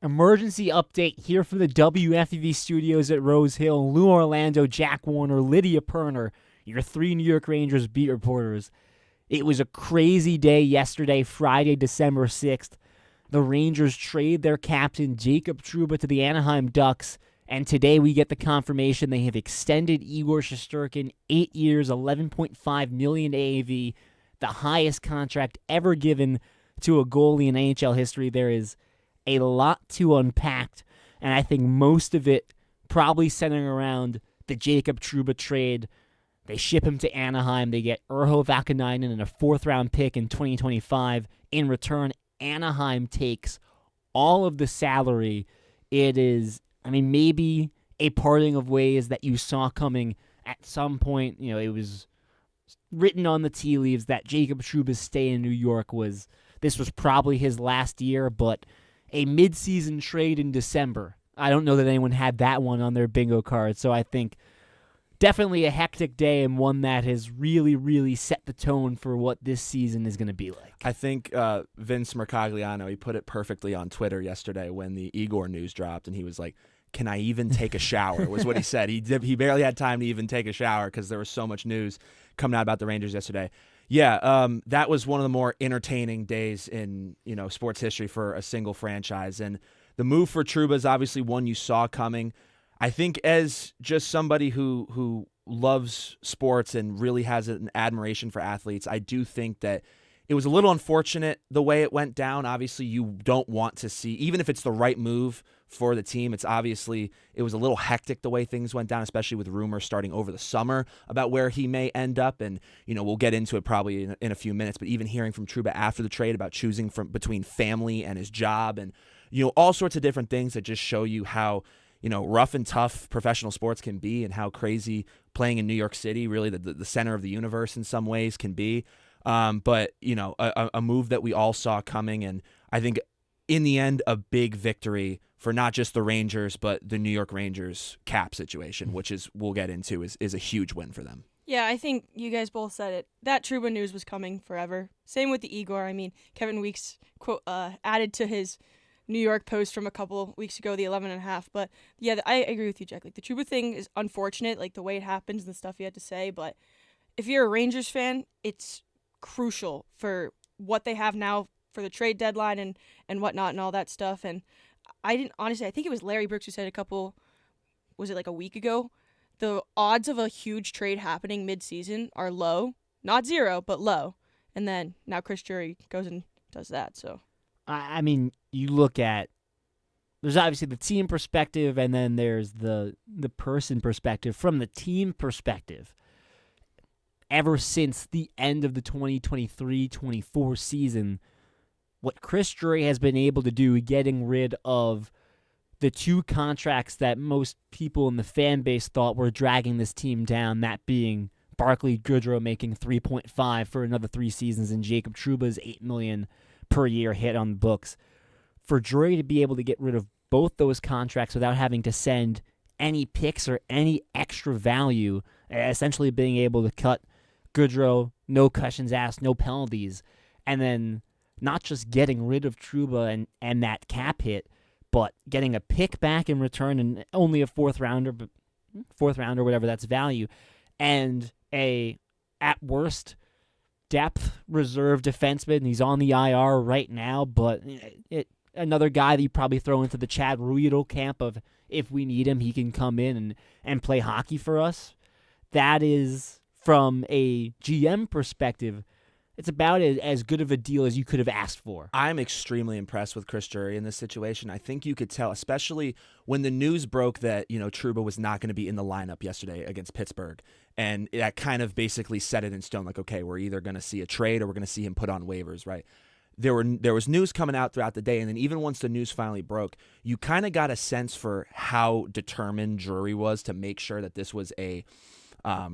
Emergency update here from the WFUV studios at Rose Hill. Lou Orlando, Jack Warner, Lydia Pirner, your 3 New York Rangers beat reporters. It was a crazy day yesterday, Friday, December 6th. The Rangers trade their captain, Jacob Trouba, to the Anaheim Ducks, and today we get the confirmation they have extended Igor Shesterkin 8 years, $11.5 million AAV, the highest contract ever given to a goalie in NHL history. There is a lot to unpack, and I think most of it probably centering around the Jacob Trouba trade. They ship him to Anaheim. They get Urho Vakanainen and a 4th-round pick in 2025. In return, Anaheim takes all of the salary. It is, maybe a parting of ways that you saw coming at some point. It was written on the tea leaves that Jacob Trouba's stay in New York was probably his last year, but a mid-season trade in December. I don't know that anyone had that one on their bingo card, so I think definitely a hectic day and one that has really, really set the tone for what this season is going to be like. I think Vince Mercogliano, he put it perfectly on Twitter yesterday when the Igor news dropped, and he was like, "Can I even take a shower?" was what he said. He barely had time to even take a shower because there was so much news coming out about the Rangers yesterday. Yeah, that was one of the more entertaining days in sports history for a single franchise. And the move for Trouba is obviously one you saw coming. I think as just somebody who loves sports and really has an admiration for athletes, I do think that it was a little unfortunate the way it went down. Obviously, you don't want to see, even if it's the right move for the team, it was a little hectic the way things went down, especially with rumors starting over the summer about where he may end up. And, we'll get into it probably in a few minutes, but even hearing from Trouba after the trade about choosing between family and his job and, all sorts of different things that just show you how, rough and tough professional sports can be and how crazy playing in New York City, really the center of the universe in some ways, can be. But a move that we all saw coming, and I think in the end, a big victory for not just the Rangers, but the New York Rangers cap situation, which we'll get into, is a huge win for them. Yeah, I think you guys both said it. That Trouba news was coming forever. Same with the Igor. Kevin Weeks added to his New York Post from a couple weeks ago, the 11.5. But yeah, I agree with you, Jack. The Trouba thing is unfortunate, the way it happens and the stuff he had to say. But if you're a Rangers fan, it's crucial for what they have now for the trade deadline and whatnot and all that stuff. And I think it was Larry Brooks who said a week ago, the odds of a huge trade happening mid-season are low. Not zero, but low. And then now Chris Drury goes and does that. So, you look at, there's obviously the team perspective, and then there's the person perspective. From the team perspective, ever since the end of the 2023-24 season, what Chris Drury has been able to do, getting rid of the 2 contracts that most people in the fan base thought were dragging this team down, that being Barclay Goodrow making $3.5 for another 3 seasons and Jacob Trouba's $8 million per year hit on the books. For Drury to be able to get rid of both those contracts without having to send any picks or any extra value, essentially being able to cut Goodrow, no questions asked, no penalties, and then not just getting rid of Trouba and that cap hit, but getting a pick back in return and only a 4th rounder, whatever that's value, and at worst, depth reserve defenseman. He's on the IR right now, but another guy that you probably throw into the Chad Ruhwedel camp of, if we need him, he can come in and play hockey for us. That is, from a GM perspective, it's about as good of a deal as you could have asked for. I'm extremely impressed with Chris Drury in this situation. I think you could tell, especially when the news broke that, Trouba was not going to be in the lineup yesterday against Pittsburgh. And that kind of basically set it in stone. Okay, we're either going to see a trade or we're going to see him put on waivers, right? There was news coming out throughout the day, and then even once the news finally broke, you kind of got a sense for how determined Drury was to make sure that this was a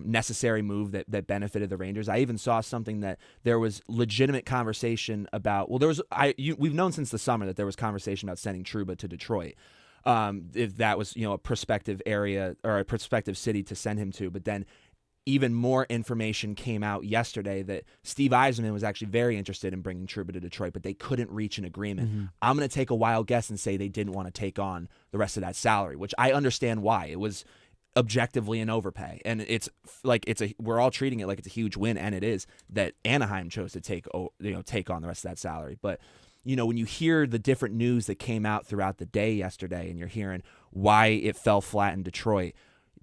necessary move that benefited the Rangers. I even saw something that there was legitimate conversation about. Well, we've known since the summer that there was conversation about sending Trouba to Detroit, if that was a prospective area or a prospective city to send him to. But then even more information came out yesterday that Steve Yzerman was actually very interested in bringing Trouba to Detroit, but they couldn't reach an agreement. Mm-hmm. I'm going to take a wild guess and say they didn't want to take on the rest of that salary, which I understand why. It was objectively an overpay, and we're all treating it like it's a huge win, and it is, that Anaheim chose to take on the rest of that salary. But when you hear the different news that came out throughout the day yesterday, and you're hearing why it fell flat in Detroit,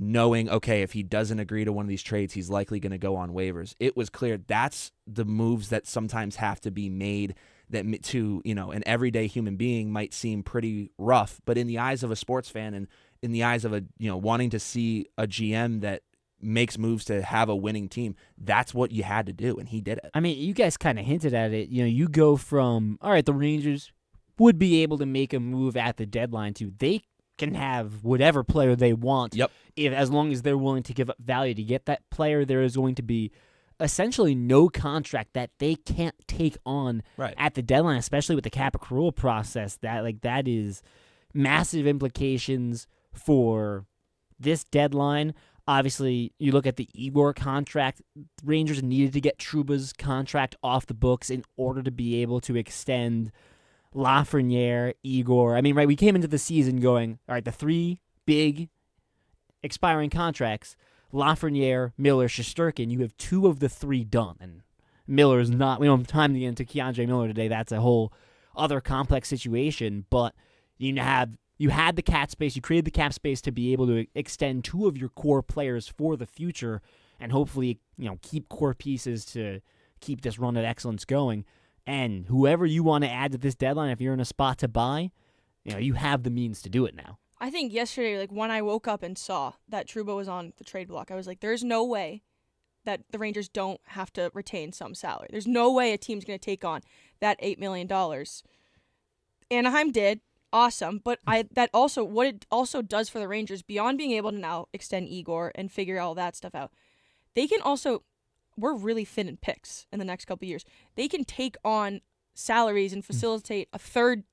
knowing, okay, if he doesn't agree to one of these trades, he's likely going to go on waivers. It was clear that's the moves that sometimes have to be made that to, an everyday human being might seem pretty rough, but in the eyes of a sports fan and in the eyes of a, wanting to see a GM that makes moves to have a winning team, that's what you had to do, and he did it. I mean, you guys kind of hinted at it. You go from, all right, the Rangers would be able to make a move at the deadline to they can have whatever player they want. Yep. As long as they're willing to give up value to get that player, there is going to be essentially no contract that they can't take on at the deadline, especially with the cap accrual process. That is massive implications for this deadline. Obviously, you look at the Igor contract. Rangers needed to get Trouba's contract off the books in order to be able to extend Lafreniere, Igor. I mean, we came into the season going, all right, the three big expiring contracts, Lafreniere, Miller, Shesterkin, you have two of the three done. And Miller's not, we don't have time to get into Keandre Miller today. That's a whole other complex situation. But you had the cap space, you created the cap space to be able to extend two of your core players for the future and hopefully, keep core pieces to keep this run of excellence going. And whoever you want to add to this deadline, if you're in a spot to buy, you have the means to do it now. I think yesterday, when I woke up and saw that Trouba was on the trade block, I was like, there's no way that the Rangers don't have to retain some salary. There's no way a team's going to take on that $8 million. Anaheim did. Awesome. But what it also does for the Rangers, beyond being able to now extend Igor and figure all that stuff out, they can also, we're really thin in picks in the next couple of years. They can take on salaries and facilitate a third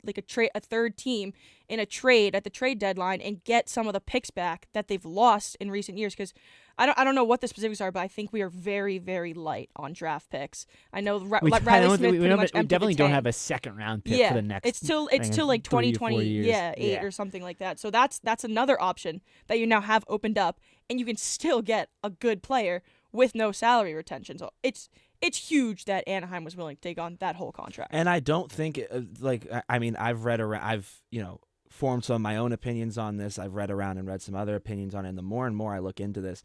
team in a trade at the trade deadline and get some of the picks back that they've lost in recent years. Because I don't know what the specifics are, but I think we are very, very light on draft picks. I know Riley Smith pretty much we definitely don't have a second round pick for the next. It's till 2020, 8 or something like that. So that's another option that you now have opened up, and you can still get a good player with no salary retention. So it's huge that Anaheim was willing to take on that whole contract. And I don't think, I've read around, I've, formed some of my own opinions on this. I've read around and read some other opinions on it. And the more and more I look into this,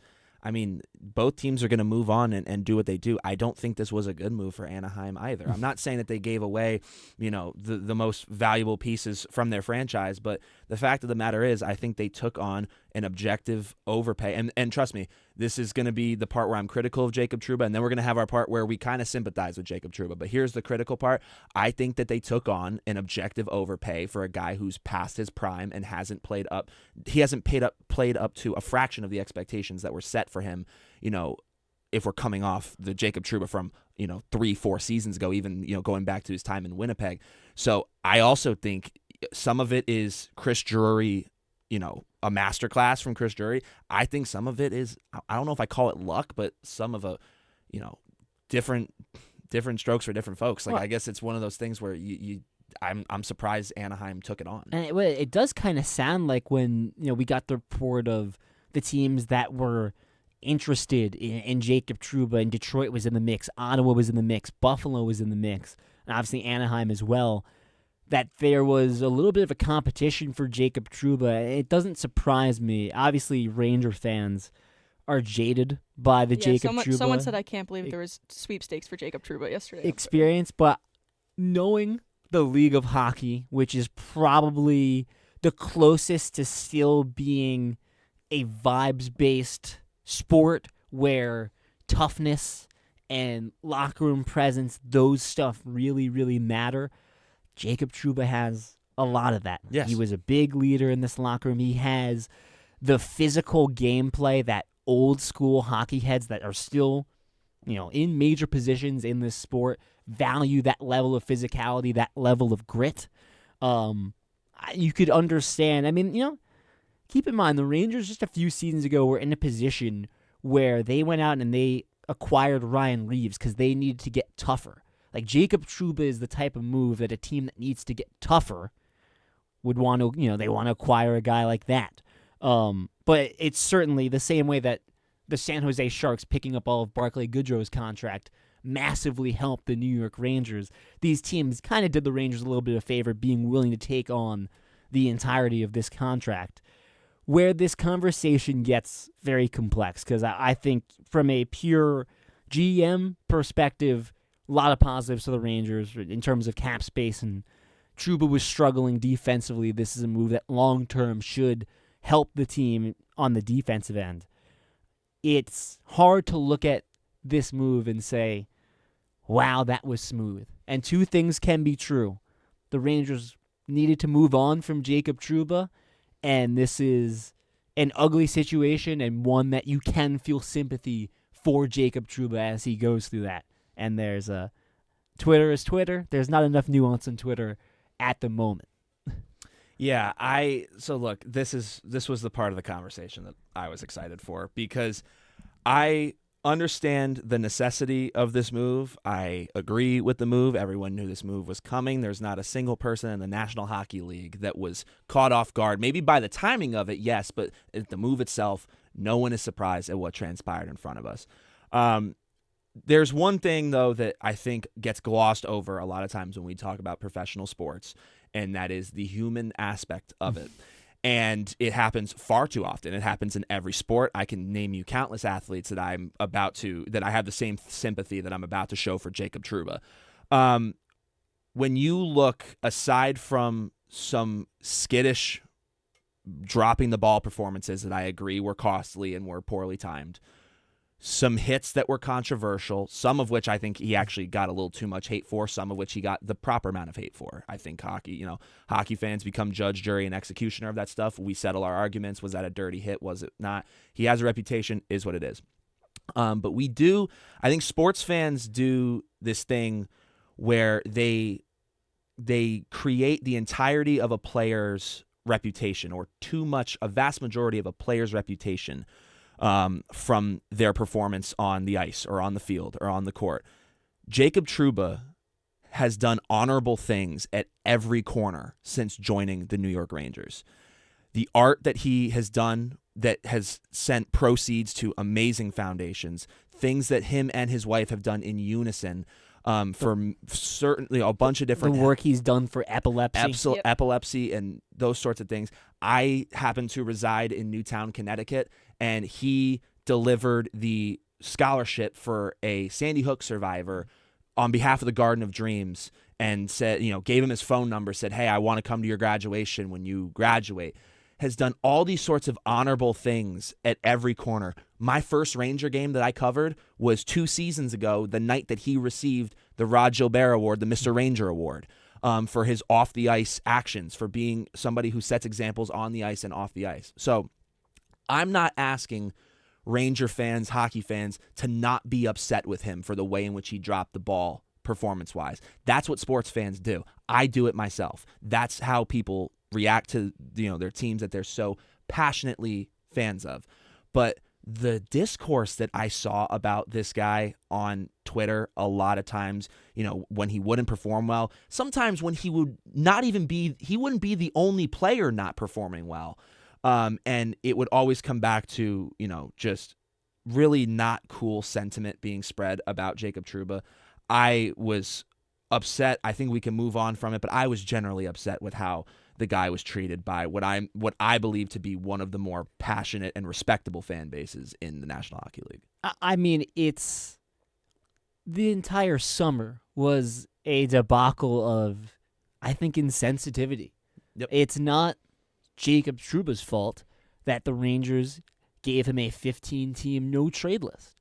both teams are going to move on and do what they do. I don't think this was a good move for Anaheim either. I'm not saying that they gave away, the most valuable pieces from their franchise, but the fact of the matter is I think they took on an objective overpay. And trust me, this is going to be the part where I'm critical of Jacob Trouba, and then we're going to have our part where we kind of sympathize with Jacob Trouba. But here's the critical part. I think that they took on an objective overpay for a guy who's past his prime and hasn't played up. He hasn't played up to a fraction of the expectations that were set for him, if we're coming off the Jacob Trouba from, 3-4 seasons ago, even, going back to his time in Winnipeg. So I also think some of it is Chris Drury, a masterclass from Chris Drury. I think some of it is, I don't know if I call it luck, but some of different strokes for different folks. I guess it's one of those things where I'm surprised Anaheim took it on. And it does kind of sound like when, we got the report of the teams that were interested in Jacob Trouba, and Detroit was in the mix, Ottawa was in the mix, Buffalo was in the mix, and obviously Anaheim as well, that there was a little bit of a competition for Jacob Trouba. It doesn't surprise me. Obviously, Ranger fans are jaded by the Jacob Trouba. Someone said, I can't believe there was sweepstakes for Jacob Trouba yesterday. Experience, but knowing the League of Hockey, which is probably the closest to still being a vibes-based sport where toughness and locker room presence, those stuff really, really matter. Jacob Trouba has a lot of that. Yes. He was a big leader in this locker room. He has the physical gameplay that old school hockey heads that are still, in major positions in this sport value, that level of physicality, that level of grit. You could understand. Keep in mind, the Rangers just a few seasons ago were in a position where they went out and they acquired Ryan Reeves because they needed to get tougher. Like Jacob Trouba is the type of move that a team that needs to get tougher would want to, they want to acquire a guy like that. But it's certainly the same way that the San Jose Sharks picking up all of Barclay Goodrow's contract massively helped the New York Rangers. These teams kind of did the Rangers a little bit of a favor being willing to take on the entirety of this contract. Where this conversation gets very complex, because I think from a pure GM perspective, a lot of positives to the Rangers in terms of cap space, and Trouba was struggling defensively. This is a move that long-term should help the team on the defensive end. It's hard to look at this move and say, wow, that was smooth. And two things can be true. The Rangers needed to move on from Jacob Trouba, and this is an ugly situation and one that you can feel sympathy for Jacob Trouba as he goes through that. And there's Twitter is Twitter. There's not enough nuance on Twitter at the moment. Yeah, so look, this was the part of the conversation that I was excited for, because I understand the necessity of this move. I agree with the move. Everyone knew this move was coming. There's not a single person in the National Hockey League that was caught off guard. Maybe by the timing of it, yes, but at the move itself, no one is surprised at what transpired in front of us. There's one thing, though, that I think gets glossed over a lot of times when we talk about professional sports, and that is the human aspect of it. And it happens far too often. It happens in every sport. I can name you countless athletes that I have the same sympathy that I'm about to show for Jacob Trouba. When you look, aside from some skittish dropping the ball performances that I agree were costly and were poorly timed, some hits that were controversial, some of which I think he actually got a little too much hate for, some of which he got the proper amount of hate for. I think hockey fans become judge, jury, and executioner of that stuff. We settle our arguments. Was that a dirty hit? Was it not? He has a reputation, is what it is. But I think sports fans do this thing where they create the entirety of a player's reputation, or a vast majority of a player's reputation, from their performance on the ice or on the field or on the court. Jacob Trouba has done honorable things at every corner since joining the New York Rangers. The art that he has done that has sent proceeds to amazing foundations, things that him and his wife have done in unison, for certainly a bunch of different... The work he's done for epilepsy. Epilepsy and those sorts of things. I happen to reside in Newtown, Connecticut, and he delivered the scholarship for a Sandy Hook survivor on behalf of the Garden of Dreams, and said, gave him his phone number, said, hey, I want to come to your graduation when you graduate. Has done all these sorts of honorable things at every corner. My first Ranger game that I covered was 2 seasons ago, the night that he received the Rod Gilbert Award, the Mr. Ranger Award, for his off-the-ice actions, for being somebody who sets examples on the ice and off the ice. So I'm not asking Ranger fans, hockey fans, to not be upset with him for the way in which he dropped the ball performance-wise. That's what sports fans do. I do it myself. That's how people react to their teams that they're so passionately fans of. But the discourse that I saw about this guy on Twitter a lot of times, when he wouldn't perform well, sometimes when he wouldn't be the only player not performing well. And it would always come back to, just really not cool sentiment being spread about Jacob Trouba. I was upset. I think we can move on from it, but I was generally upset with how the guy was treated by what I believe to be one of the more passionate and respectable fan bases in the National Hockey League. I mean, it's the entire summer was a debacle of, I think, insensitivity. Yep. It's not Jacob Trouba's fault that the Rangers gave him a 15-team no-trade list.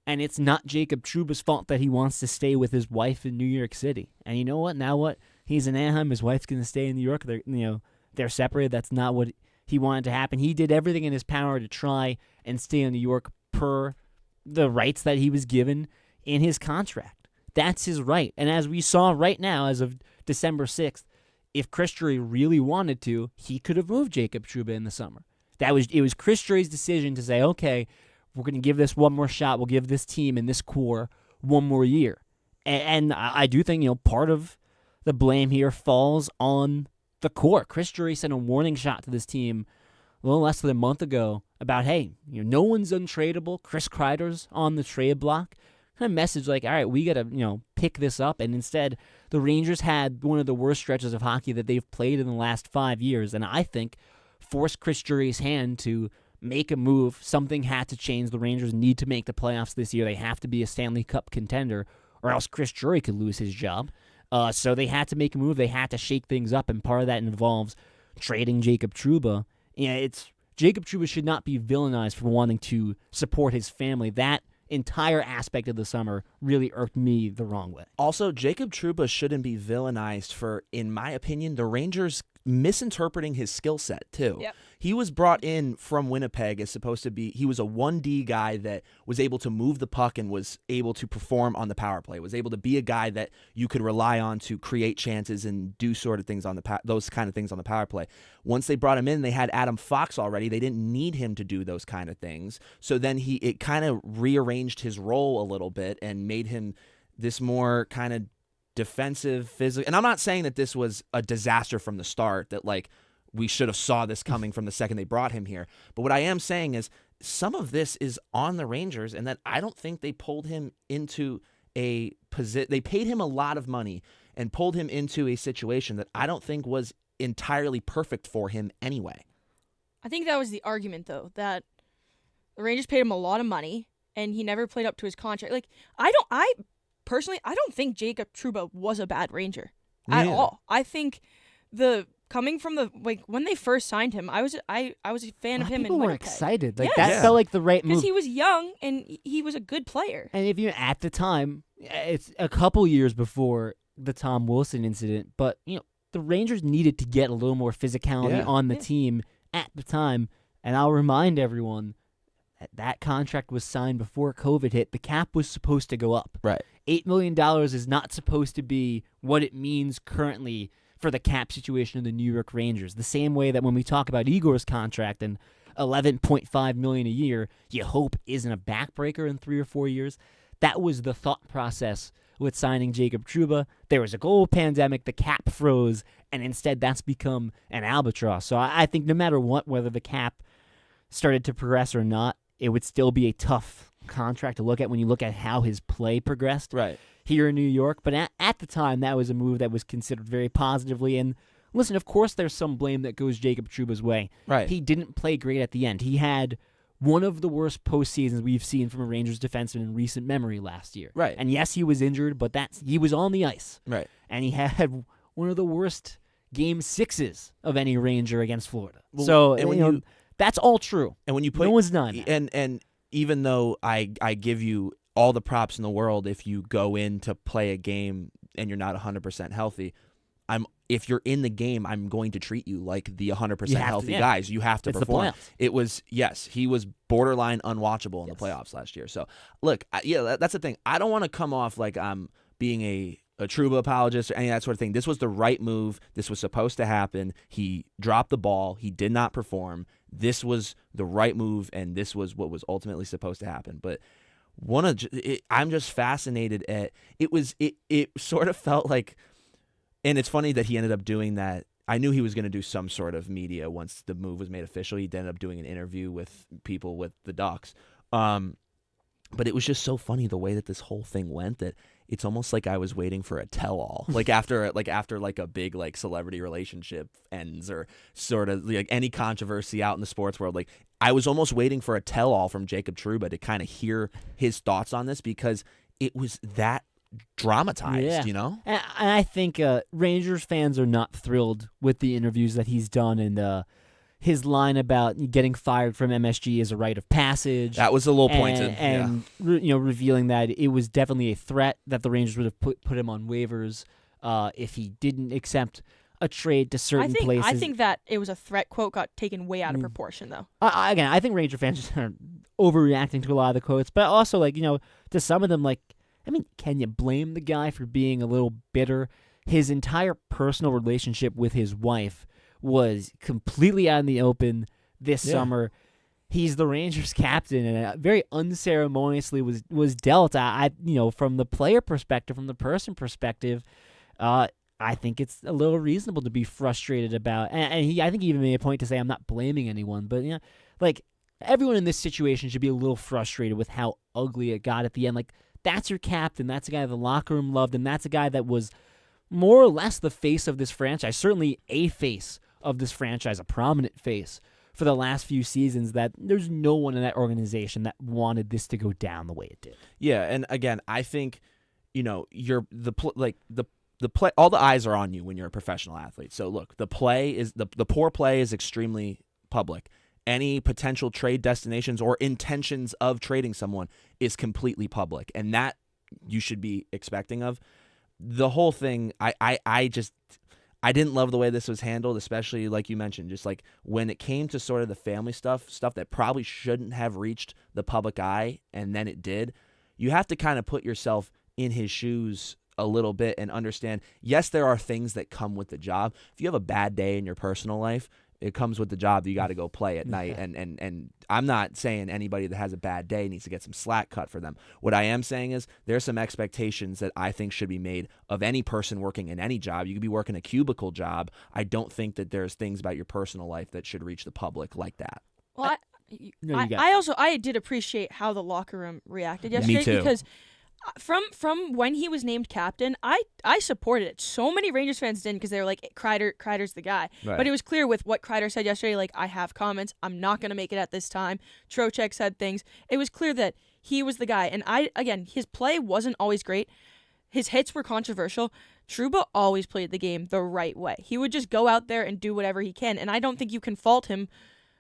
And it's not Jacob Trouba's fault that he wants to stay with his wife in New York City. And you know what? Now what? He's in Anaheim. His wife's going to stay in New York. They're separated. That's not what he wanted to happen. He did everything in his power to try and stay in New York per the rights that he was given in his contract. That's his right. And as we saw right now, as of December 6th, if Chris Drury really wanted to, he could have moved Jacob Trouba in the summer. It was Chris Drury's decision to say, okay, we're going to give this one more shot. We'll give this team and this core one more year. And I do think, part of the blame here falls on the core. Chris Drury sent a warning shot to this team a little less than a month ago about, hey, no one's untradeable. Chris Kreider's on the trade block. Kind of message like, all right, we got to, pick this up. And instead, the Rangers had one of the worst stretches of hockey that they've played in the last 5 years. And I think forced Chris Drury's hand to make a move. Something had to change. The Rangers need to make the playoffs this year. They have to be a Stanley Cup contender, or else Chris Drury could lose his job. So they had to make a move. They had to shake things up, and part of that involves trading Jacob Trouba. Jacob Trouba should not be villainized for wanting to support his family. That entire aspect of the summer really irked me the wrong way. Also, Jacob Trouba shouldn't be villainized for, in my opinion, the Rangers misinterpreting his skill set too. Yep. He was brought in from Winnipeg as supposed to be, he was a 1D guy that was able to move the puck and was able to perform on the power play, was able to be a guy that you could rely on to create chances and do sort of things on those kind of things on the power play. Once they brought him in, they had Adam Fox already. They didn't need him to do those kind of things. So then it kind of rearranged his role a little bit and made him this more kind of defensive, physical. And I'm not saying that this was a disaster from the start, that we should have saw this coming from the second they brought him here. But what I am saying is some of this is on the Rangers, and that I don't think they pulled him into a position. They paid him a lot of money and pulled him into a situation that I don't think was entirely perfect for him anyway. I think that was the argument, though, that the Rangers paid him a lot of money and he never played up to his contract. Personally, I don't think Jacob Trouba was a bad Ranger at all. I think coming from when they first signed him, I was a fan of him. People in were Winnipeg. excited. That felt like the right move. Because he was young and he was a good player. And if at the time, it's a couple years before the Tom Wilson incident, but the Rangers needed to get a little more physicality on the team at the time. And I'll remind everyone that contract was signed before COVID hit. The cap was supposed to go up. Right. $8 million is not supposed to be what it means currently for the cap situation of the New York Rangers. The same way that when we talk about Igor's contract and $11.5 million a year, you hope isn't a backbreaker in 3 or 4 years. That was the thought process with signing Jacob Trouba. There was a global pandemic, the cap froze, and instead that's become an albatross. So I think no matter what, whether the cap started to progress or not, it would still be a tough contract to look at when you look at how his play progressed here in New York. But at the time, that was a move that was considered very positively. And listen, of course, there's some blame that goes Jacob Trouba's way. Right. He didn't play great at the end. He had one of the worst postseasons we've seen from a Rangers defenseman in recent memory last year. Right. And yes, he was injured, but he was on the ice. Right. And he had one of the worst game sixes of any Ranger against Florida. Well, so and that's all true. And when you put no one's done that. And even though I give you all the props in the world if you go in to play a game and you're not 100% healthy, if you're in the game, I'm going to treat you like the 100% healthy guys. You have to perform. It was, he was borderline unwatchable in the playoffs last year. So, look, that's the thing. I don't want to come off like I'm being a Trouba apologist or any of that sort of thing. This was the right move. This was supposed to happen. He dropped the ball. He did not perform. This was the right move, and this was what was ultimately supposed to happen. But I'm just fascinated at it. It sort of felt like, and it's funny that he ended up doing that. I knew he was going to do some sort of media once the move was made official. He ended up doing an interview with people with the Ducks. But it was just so funny the way that this whole thing went that it's almost like I was waiting for a tell-all, after a big celebrity relationship ends or sort of any controversy out in the sports world. I was almost waiting for a tell-all from Jacob Trouba to kind of hear his thoughts on this because it was that dramatized, And I think Rangers fans are not thrilled with the interviews that he's done and his line about getting fired from MSG is a rite of passage. That was a little pointed. And revealing that it was definitely a threat that the Rangers would have put him on waivers if he didn't accept a trade to certain places. I think that it was a threat quote got taken way out of proportion, though. Again, I think Ranger fans are overreacting to a lot of the quotes, but also, to some of them, can you blame the guy for being a little bitter? His entire personal relationship with his wife was completely out in the open this summer. he's the Rangers captain, and very unceremoniously was dealt. From the player perspective, from the person perspective, I think it's a little reasonable to be frustrated about. And I think he even made a point to say, I'm not blaming anyone, but everyone in this situation should be a little frustrated with how ugly it got at the end. Like, that's your captain. That's a guy the locker room loved, and that's a guy that was more or less the face of this franchise, certainly a face of this franchise, a prominent face for the last few seasons, that there's no one in that organization that wanted this to go down the way it did. Yeah, and again, I think, all the eyes are on you when you're a professional athlete. So look, the poor play is extremely public. Any potential trade destinations or intentions of trading someone is completely public, and that you should be expecting of. The whole thing, I didn't love the way this was handled, especially like you mentioned, just like when it came to sort of the family stuff that probably shouldn't have reached the public eye, and then it did. You have to kind of put yourself in his shoes a little bit and understand, yes, there are things that come with the job. If you have a bad day in your personal life, it comes with the job that you got to go play at night. And I'm not saying anybody that has a bad day needs to get some slack cut for them. What I am saying is there's some expectations that I think should be made of any person working in any job. You could be working a cubicle job. I don't think that there's things about your personal life that should reach the public like that. Well, I did appreciate how the locker room reacted yesterday. Me too. Because from when he was named captain, I supported it. So many Rangers fans didn't, because they were like, Kreider's the guy. Right. But it was clear with what Kreider said yesterday, like, I have comments. I'm not going to make it at this time. Trocheck said things. It was clear that he was the guy. And his play wasn't always great. His hits were controversial. Trouba always played the game the right way. He would just go out there and do whatever he can. And I don't think you can fault him.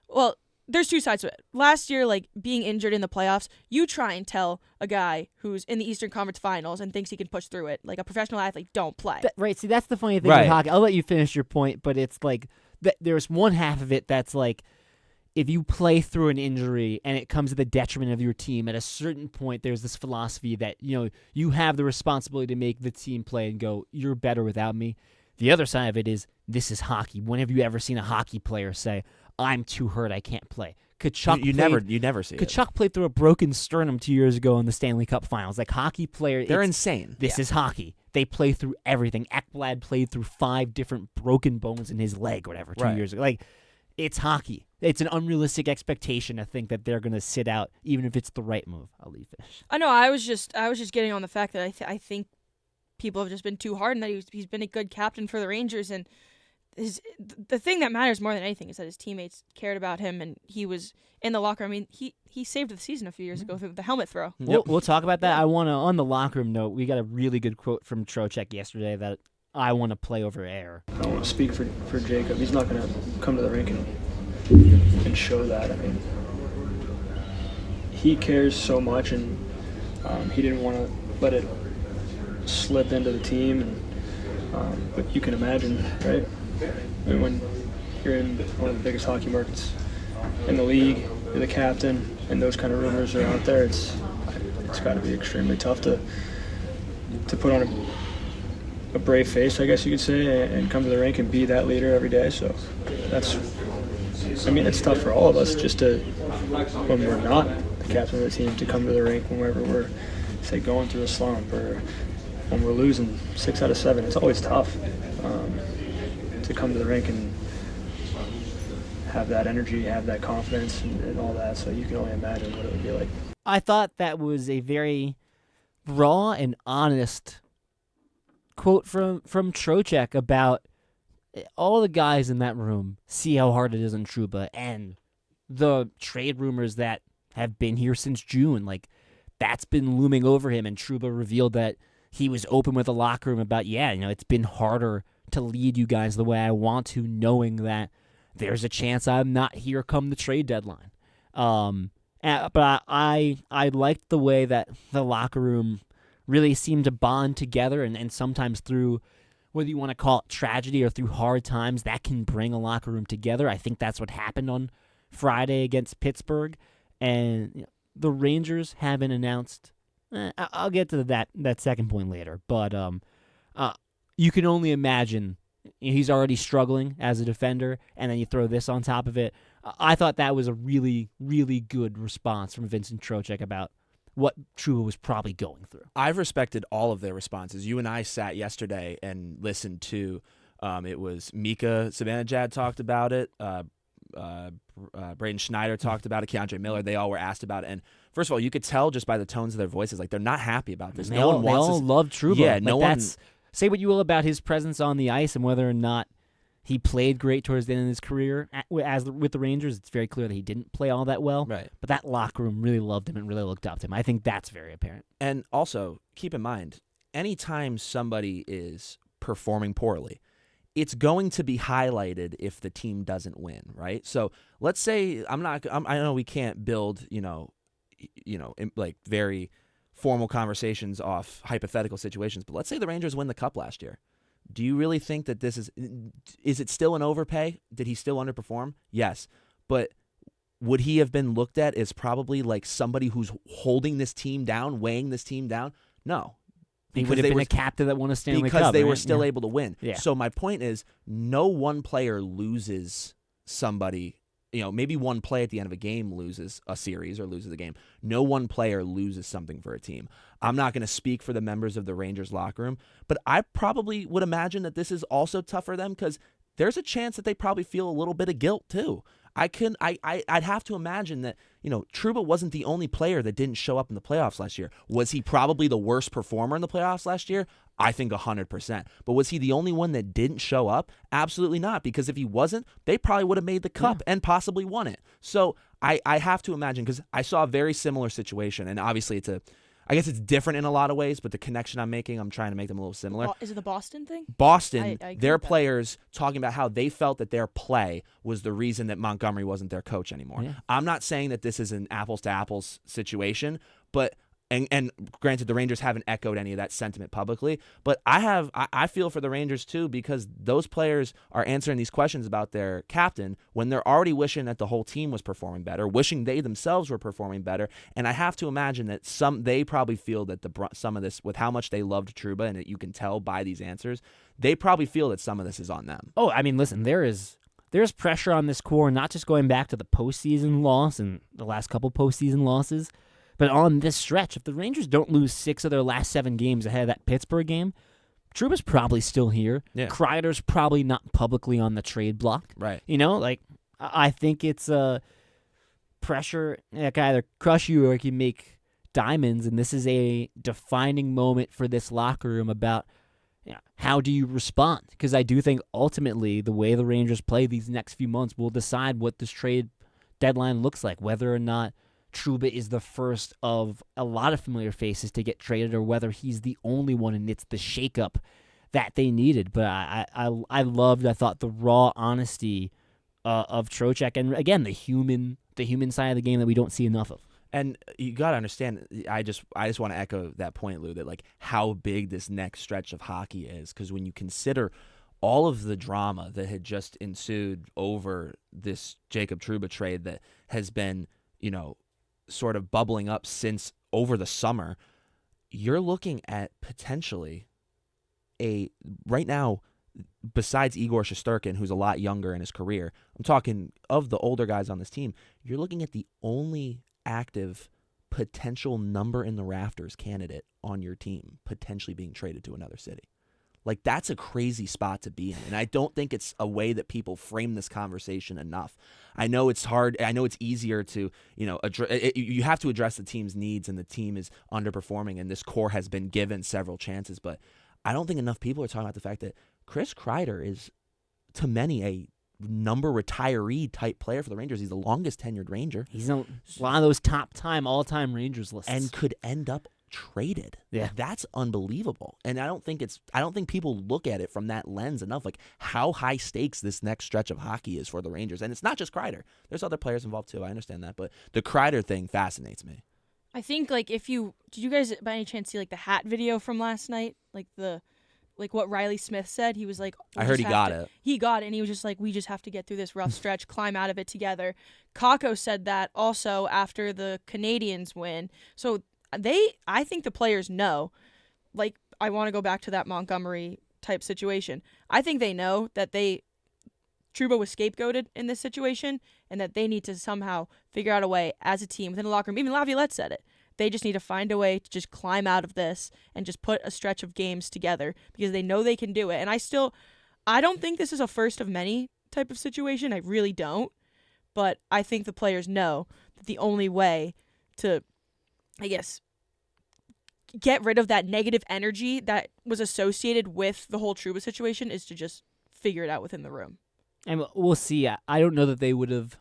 Well, there's two sides to it. Last year, like, being injured in the playoffs, you try and tell a guy who's in the Eastern Conference Finals and thinks he can push through it, like a professional athlete, don't play. Right. See, that's the funny thing with hockey. I'll let you finish your point, but it's like there's one half of it that's like, if you play through an injury and it comes to the detriment of your team, at a certain point, there's this philosophy that, you have the responsibility to make the team play and go, you're better without me. The other side of it is, this is hockey. When have you ever seen a hockey player say, I'm too hurt, I can't play? Kachuk you never see Kachuk played through a broken sternum 2 years ago in the Stanley Cup Finals. Like, hockey players, they're insane. This is hockey. They play through everything. Ekblad played through 5 different broken bones in his leg or whatever 2 years ago. Like, it's hockey. It's an unrealistic expectation to think that they're going to sit out, even if it's the right move. I'll leave finish. I know. I was just getting on the fact that I think people have just been too hard, and that he's been a good captain for the Rangers, and the thing that matters more than anything is that his teammates cared about him, and he was in the locker room. I mean, he saved the season a few years ago through the helmet throw. We'll talk about that. I want to, on the locker room note, we got a really good quote from Trocheck yesterday that I want to play over air. I don't want to speak for Jacob. He's not going to come to the rink and show that. I mean, he cares so much, and he didn't want to let it slip into the team. And but you can imagine, right? I mean, when you're in one of the biggest hockey markets in the league, you're the captain, and those kind of rumors are out there, it's got to be extremely tough to put on a brave face, I guess you could say, and come to the rink and be that leader every day. So it's tough for all of us, just to, when we're not the captain of the team, to come to the rink whenever we're, say, going through a slump, or when we're losing 6 out of 7. It's always tough to come to the rink and have that energy, have that confidence, and all that. So you can only imagine what it would be like. I thought that was a very raw and honest quote from Trocheck about all the guys in that room see how hard it is on Trouba, and the trade rumors that have been here since June. Like, that's been looming over him, and Trouba revealed that he was open with the locker room about, it's been harder to lead you guys the way I want to, knowing that there's a chance I'm not here come the trade deadline. But I liked the way that the locker room really seemed to bond together, and sometimes through, whether you want to call it tragedy or through hard times, that can bring a locker room together. I think that's what happened on Friday against Pittsburgh. And the Rangers haven't announced. I'll get to that second point later, but you can only imagine He's already struggling as a defender, and then you throw this on top of it. I thought that was a really, really good response from Vincent Trocheck about what Trouba was probably going through. I've respected all of their responses. You and I sat yesterday and listened to, it was Mika Zibanejad talked about it, Braden Schneider talked about it, Keandre Miller, they all were asked about it. And first of all, you could tell just by the tones of their voices, like they're not happy about this. They all love Trouba. Yeah, like say what you will about his presence on the ice and whether or not he played great towards the end of his career with the Rangers. It's very clear that he didn't play all that well. Right. But that locker room really loved him and really looked up to him. I think that's very apparent. And also, keep in mind, anytime somebody is performing poorly, it's going to be highlighted if the team doesn't win, right? So let's say I know we can't build, like very formal conversations off hypothetical situations, but let's say the Rangers win the Cup last year. Do you really think that is it still an overpay? Did he still underperform? Yes. But would he have been looked at as probably like somebody who's holding this team down, weighing this team down? No. He would have been a captain that won a Stanley Cup. Because they right? were still able to win. Yeah. So my point is, no one player loses somebody. Maybe one play at the end of a game loses a series or loses a game. No one player loses something for a team. I'm not going to speak for the members of the Rangers locker room, but I probably would imagine that this is also tough for them because there's a chance that they probably feel a little bit of guilt too. I'd have to imagine that, Trouba wasn't the only player that didn't show up in the playoffs last year. Was he probably the worst performer in the playoffs last year? I think 100%. But was he the only one that didn't show up? Absolutely not, because if he wasn't, they probably would have made the Cup and possibly won it. So I have to imagine, because I saw a very similar situation, and obviously I guess it's different in a lot of ways, but the connection I'm making, I'm trying to make them a little similar. Is it the Boston thing? Boston, I their players talking about how they felt that their play was the reason that Montgomery wasn't their coach anymore. Yeah. I'm not saying that this is an apples-to-apples situation, but and granted, the Rangers haven't echoed any of that sentiment publicly, but I feel for the Rangers too, because those players are answering these questions about their captain when they're already wishing that the whole team was performing better, wishing they themselves were performing better, and I have to imagine that they probably feel that some of this, with how much they loved Trouba, and you can tell by these answers, they probably feel that some of this is on them. Oh, I mean, listen, there's pressure on this core, not just going back to the postseason loss and the last couple postseason losses, but on this stretch. If the Rangers don't lose 6 of their last 7 games ahead of that Pittsburgh game, Trouba's probably still here. Yeah. Kreider's probably not publicly on the trade block. Right. I think it's pressure that can either crush you or it can make diamonds, and this is a defining moment for this locker room about how do you respond? Because I do think ultimately the way the Rangers play these next few months will decide what this trade deadline looks like, whether or not Trouba is the first of a lot of familiar faces to get traded, or whether he's the only one and it's the shakeup that they needed. But I thought the raw honesty of Trocheck, and again the human side of the game that we don't see enough of. And you got to understand, I just want to echo that point, Lou, that like how big this next stretch of hockey is, because when you consider all of the drama that had just ensued over this Jacob Trouba trade that has been, sort of bubbling up since over the summer, you're looking at potentially right now, besides Igor Shesterkin, who's a lot younger in his career, I'm talking of the older guys on this team, you're looking at the only active potential number in the rafters candidate on your team potentially being traded to another city. Like, that's a crazy spot to be in, and I don't think it's a way that people frame this conversation enough. I know it's hard. I know it's easier to, you have to address the team's needs, and the team is underperforming, and this core has been given several chances, but I don't think enough people are talking about the fact that Chris Kreider is, to many, a number retiree type player for the Rangers. He's the longest tenured Ranger. He's on one of those all-time Rangers lists, and could end up traded. Yeah, that's unbelievable. And I don't think people look at it from that lens enough, like how high stakes this next stretch of hockey is for the Rangers. And it's not just Kreider. There's other players involved too. I understand that, but the Kreider thing fascinates me. I think did you guys by any chance see the hat video from last night? Like what Riley Smith said, he was like, I heard he got it. He got it, and he was just like, we just have to get through this rough stretch, climb out of it together. Kakko said that also after the Canadiens win. So I think the players know. I want to go back to that Montgomery type situation. I think they know that Trouba was scapegoated in this situation and that they need to somehow figure out a way as a team within the locker room. Even Laviolette said it. They just need to find a way to just climb out of this and just put a stretch of games together because they know they can do it. And I don't think this is a first of many type of situation. I really don't. But I think the players know that the only way to, I guess, get rid of that negative energy that was associated with the whole Trouba situation is to just figure it out within the room. And we'll see. I don't know that they would have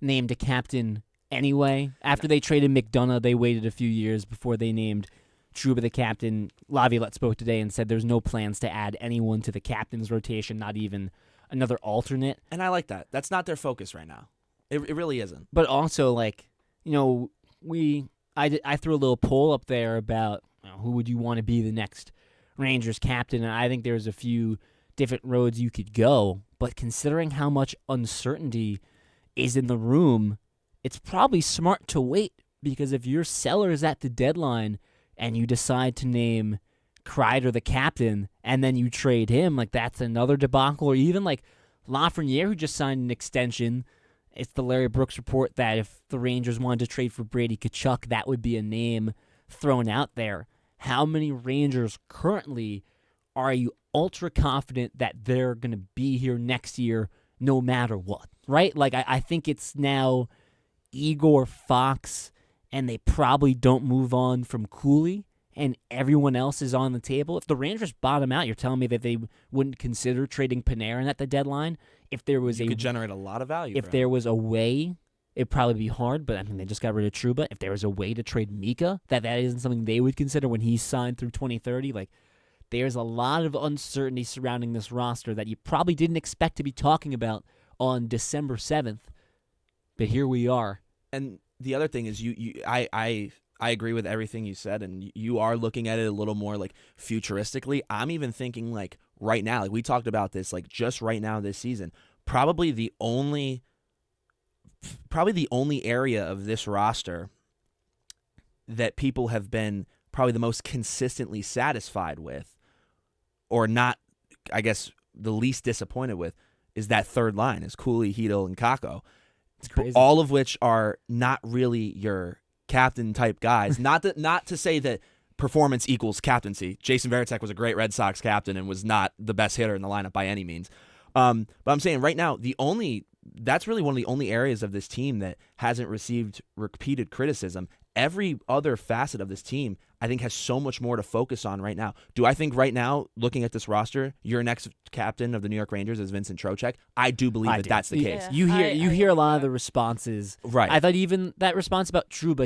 named a captain anyway. After they traded McDonough, they waited a few years before they named Trouba the captain. Laviolette spoke today and said there's no plans to add anyone to the captain's rotation, not even another alternate. And I like that. That's not their focus right now. It really isn't. But also, like, you know, I threw a little poll up there about who would you want to be the next Rangers captain, and I think there's a few different roads you could go. But considering how much uncertainty is in the room, it's probably smart to wait, because if you're sellers at the deadline and you decide to name Kreider the captain and then you trade him, like, that's another debacle. Or even like Lafreniere, who just signed an extension. It's the Larry Brooks report that if the Rangers wanted to trade for Brady Tkachuk, that would be a name thrown out there. How many Rangers currently are you ultra confident that they're going to be here next year no matter what, right? Like, I think it's now Igor, Fox, and they probably don't move on from Cooley, and everyone else is on the table. If the Rangers bottom out, you're telling me that they wouldn't consider trading Panarin at the deadline? If there was could generate a lot of value. If there was a way, it'd probably be hard, but I mean, they just got rid of Trouba. If there was a way to trade Mika, that isn't something they would consider when he's signed through 2030. Like, there's a lot of uncertainty surrounding this roster that you probably didn't expect to be talking about on December 7th, but here we are. And the other thing is, I agree with everything you said, and you are looking at it a little more like futuristically. I'm even thinking like right now, like we talked about this, like just right now this season, probably the only area of this roster that people have been probably the most consistently satisfied with, or not, I guess, the least disappointed with, is that third line, is Cooley, Hedl, and Kakko. It's crazy. All of which are not really your captain type guys. Not to say that performance equals captaincy. Jason Varitek was a great Red Sox captain and was not the best hitter in the lineup by any means. But I'm saying right now, that's really one of the only areas of this team that hasn't received repeated criticism. Every other facet of this team, I think, has so much more to focus on right now. Do I think right now, looking at this roster, your next captain of the New York Rangers is Vincent Trocheck? I do believe that's the case. Yeah. You hear a lot of the responses. Right. I thought even that response about Trouba,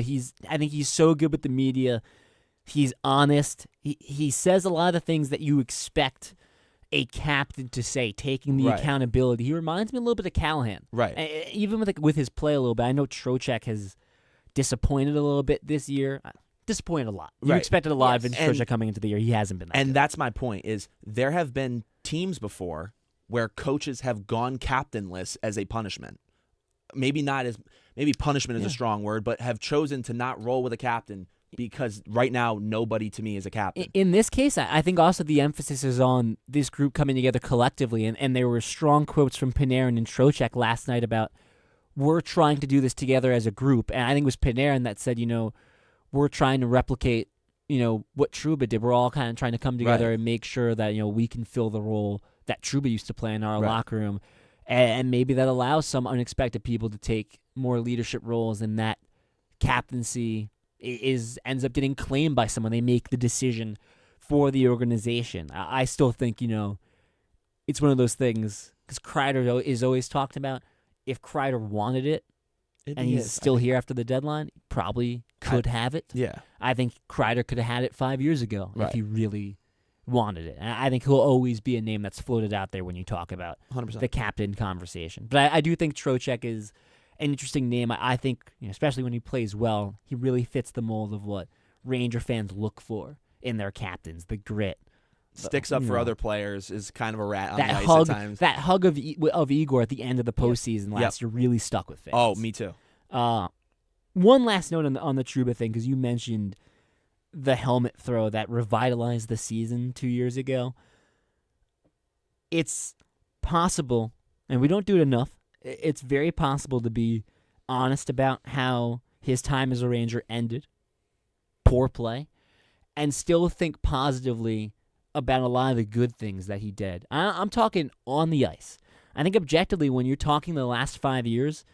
I think he's so good with the media. He's honest. He says a lot of the things that you expect a captain to say, taking the accountability. He reminds me a little bit of Callahan. Right. Even with his play a little bit. I know Trocheck has disappointed a little bit this year. Disappointed a lot. You expected a lot of Vincent Trocheck coming into the year. He hasn't been that good. That's my point, is there have been teams before where coaches have gone captainless as a punishment. Maybe punishment is a strong word, but have chosen to not roll with a captain because right now nobody to me is a captain. In this case, I think also the emphasis is on this group coming together collectively, and there were strong quotes from Panarin and Trocheck last night about, we're trying to do this together as a group. And I think it was Panarin that said, we're trying to replicate, what Trouba did. We're all kind of trying to come together and make sure that, we can fill the role that Trouba used to play in our locker room. And maybe that allows some unexpected people to take more leadership roles, and that captaincy ends up getting claimed by someone. They make the decision for the organization. I still think, it's one of those things, because Kreider is always talked about. If Kreider wanted it, and he's still here after the deadline, probably could have it. Yeah. I think Kreider could have had it 5 years ago if he really wanted it. And I think he'll always be a name that's floated out there when you talk about 100%. the captain conversation. But I do think Trocheck is an interesting name. I think, especially when he plays well, he really fits the mold of what Ranger fans look for in their captains, the grit. Sticks up for other players, is kind of a rat on the ice hug, at times. That hug of Igor at the end of the postseason last year really stuck with fans. Oh, me too. One last note on the Trouba thing, because you mentioned the helmet throw that revitalized the season 2 years ago. it's possible, and we don't do it enough, it's very possible to be honest about how his time as a Ranger ended, poor play, and still think positively about a lot of the good things that he did. I'm talking on the ice. I think objectively, when you're talking the last 5 years,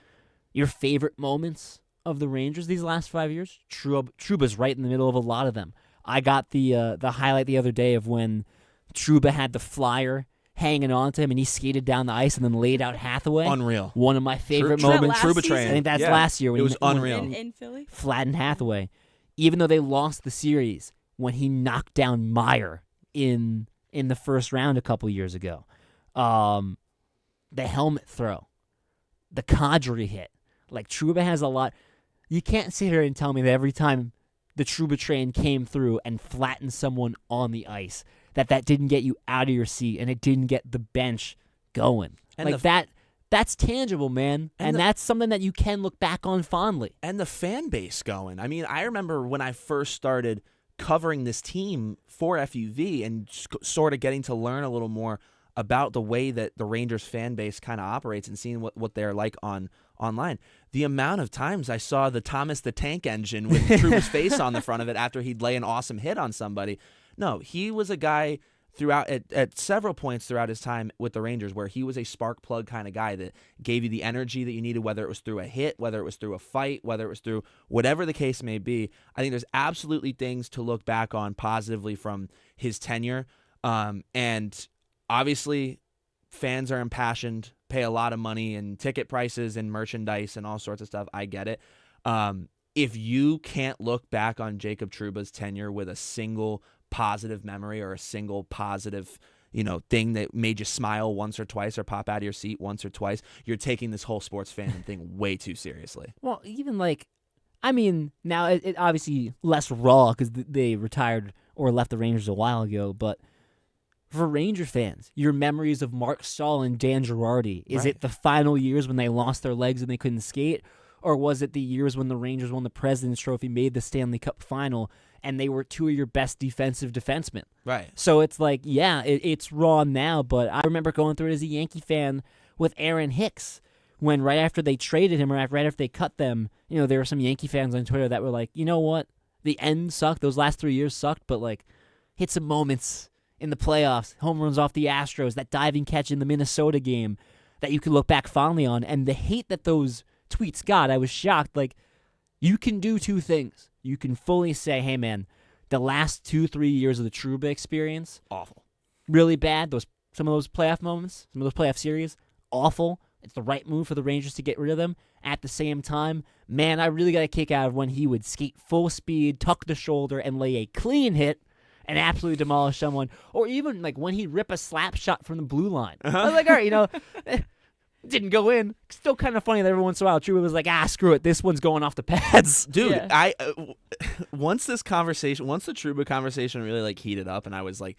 your favorite moments of the Rangers these last 5 years, Trouba's right in the middle of a lot of them. I got the highlight the other day of when Trouba had the flyer hanging on to him, and he skated down the ice and then laid out Hathaway. Unreal. One of my favorite Was that moments. last Trouba season? train. I think that's Yeah. last year. When It was he, unreal. In Philly? Flattened Hathaway. Even though they lost the series, when he knocked down Meyer in the first round a couple years ago. The helmet throw. The Kadri hit. Like, Trouba has a lot. You can't sit here and tell me that every time the Trouba train came through and flattened someone on the ice, that didn't get you out of your seat and it didn't get the bench going. And like that's tangible, man. And that's something that you can look back on fondly. And the fan base going. I mean, I remember when I first started covering this team for FUV and sort of getting to learn a little more about the way that the Rangers fan base kind of operates and seeing what they're like online. The amount of times I saw the Thomas the Tank Engine with Trouba's face on the front of it after he'd lay an awesome hit on somebody. No, he was a guy throughout at several points throughout his time with the Rangers where he was a spark plug kind of guy that gave you the energy that you needed, whether it was through a hit, whether it was through a fight, whether it was through whatever the case may be. I think there's absolutely things to look back on positively from his tenure. And obviously fans are impassioned, pay a lot of money and ticket prices and merchandise and all sorts of stuff. I get it. If you can't look back on Jacob Trouba's tenure with a single positive memory or a single positive, thing that made you smile once or twice or pop out of your seat once or twice, you're taking this whole sports fandom thing way too seriously. Well, even now it obviously less raw because they retired or left the Rangers a while ago, but for Ranger fans, your memories of Mark Stahl and Dan Girardi, is Right. it the final years when they lost their legs and they couldn't skate? Or was it the years when the Rangers won the President's Trophy, made the Stanley Cup final, and they were two of your best defensive defensemen? Right. So it's like, yeah, it's raw now, but I remember going through it as a Yankee fan with Aaron Hicks, when right after they traded him or right after they cut them, there were some Yankee fans on Twitter that were like, you know what, the end sucked, those last 3 years sucked, but hit some moments in the playoffs, home runs off the Astros, that diving catch in the Minnesota game that you could look back fondly on. And the hate that those tweets got, I was shocked. You can do two things. You can fully say, hey, man, the last 2-3 years of the Trouba experience, Awful. really bad. Some of those playoff moments, some of those playoff series, awful. It's the right move for the Rangers to get rid of them. At the same time, man, I really got a kick out of when he would skate full speed, tuck the shoulder, and lay a clean hit and absolutely demolish someone. Or even when he'd rip a slap shot from the blue line. I was like, all right, didn't go in. Still kind of funny that every once in a while Trouba was like, screw it, this one's going off the pads. Dude, Yeah. Once the Trouba conversation really heated up and I was like,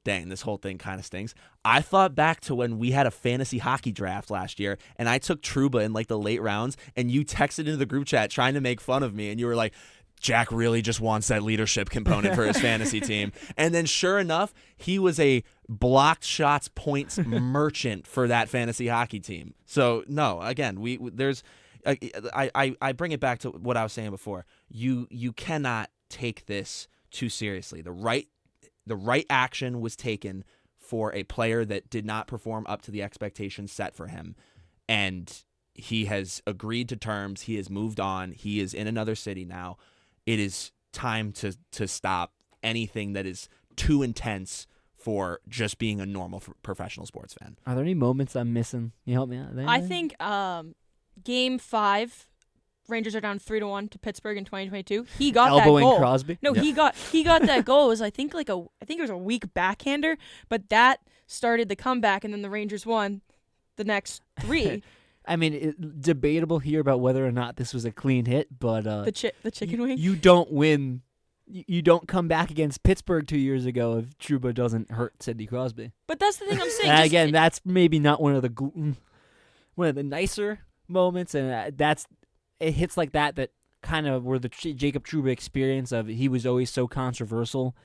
dang, this whole thing kind of stinks. I thought back to when we had a fantasy hockey draft last year and I took Trouba in the late rounds and you texted into the group chat trying to make fun of me and you were like, Jack really just wants that leadership component for his fantasy team. And then sure enough, he was a blocked shots points merchant for that fantasy hockey team. So no, again, I bring it back to what I was saying before. You cannot take this too seriously. The right action was taken for a player that did not perform up to the expectations set for him. And he has agreed to terms. He has moved on. He is in another city now. It is time to stop anything that is too intense for just being a normal professional sports fan. Are there any moments I'm missing? Can you help me out? I think Game 5, Rangers are down 3-1 to Pittsburgh in 2022. He got that elbowing goal. Crosby. No, Yeah. he got that goal. It was I think it was a weak backhander, but that started the comeback, and then the Rangers won the next 3. I mean, debatable here about whether or not this was a clean hit, but the chicken wing. You don't win. You don't come back against Pittsburgh 2 years ago if Trouba doesn't hurt Sidney Crosby. But that's the thing I'm saying. And again, that's maybe not one of the nicer moments, and it hits like that kind of were the Jacob Trouba experience of he was always so controversial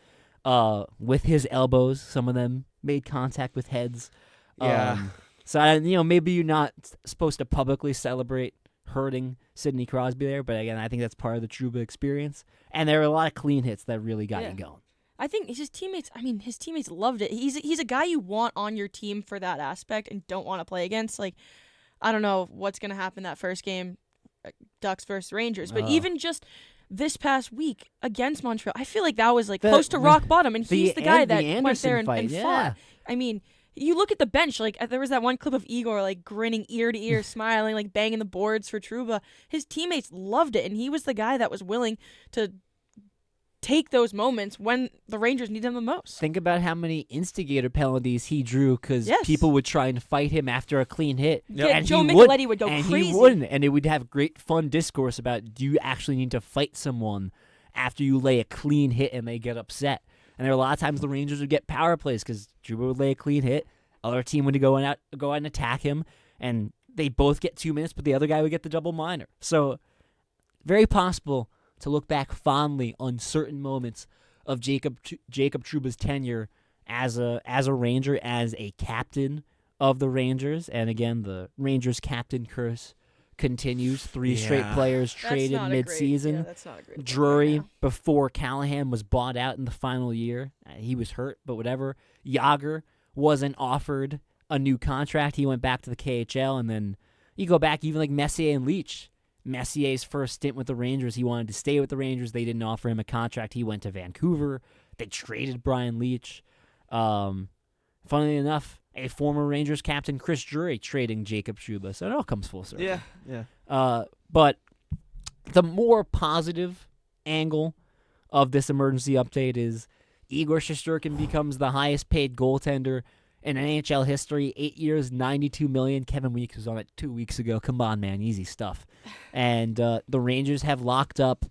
with his elbows. Some of them made contact with heads. Yeah. So maybe you're not supposed to publicly celebrate hurting Sidney Crosby there, but again, I think that's part of the Trouba experience. And there were a lot of clean hits that really got you going. I think his teammates loved it. He's a guy you want on your team for that aspect and don't want to play against. Like, I don't know what's going to happen that first game, Ducks versus Rangers, but even just this past week against Montreal, I feel like that was close to rock bottom, and he's the guy that went there and fought. I mean, you look at the bench, there was that one clip of Igor grinning ear to ear, smiling, banging the boards for Trouba. His teammates loved it, and he was the guy that was willing to take those moments when the Rangers need him the most. Think about how many instigator penalties he drew because people would try and fight him after a clean hit. Yeah, and Joe Micheletti would go and crazy. He wouldn't, and it would have great fun discourse about, do you actually need to fight someone after you lay a clean hit and they get upset? And there were a lot of times the Rangers would get power plays because Trouba would lay a clean hit, other team would go out and attack him, and they both get 2 minutes, but the other guy would get the double minor. So very possible to look back fondly on certain moments of Jacob Trouba's tenure as a Ranger, as a captain of the Rangers. And again, the Rangers captain curse continues. 3 straight players traded mid-season. That's not a great Drury, before Callahan was bought out in the final year, he was hurt, but whatever. Jágr wasn't offered a new contract. He went back to the KHL, and then you go back even like Messier and Leach. Messier's first stint with the Rangers, he wanted to stay with the Rangers. They didn't offer him a contract. He went to Vancouver. They traded Brian Leach. Funnily enough, a former Rangers captain, Chris Drury, trading Jacob Trouba. So it all comes full circle. Yeah. But the more positive angle of this emergency update is Igor Shesterkin becomes the highest paid goaltender in NHL history. 8 years, $92 million. Kevin Weeks was on it 2 weeks ago. Come on, man. Easy stuff. And the Rangers have locked up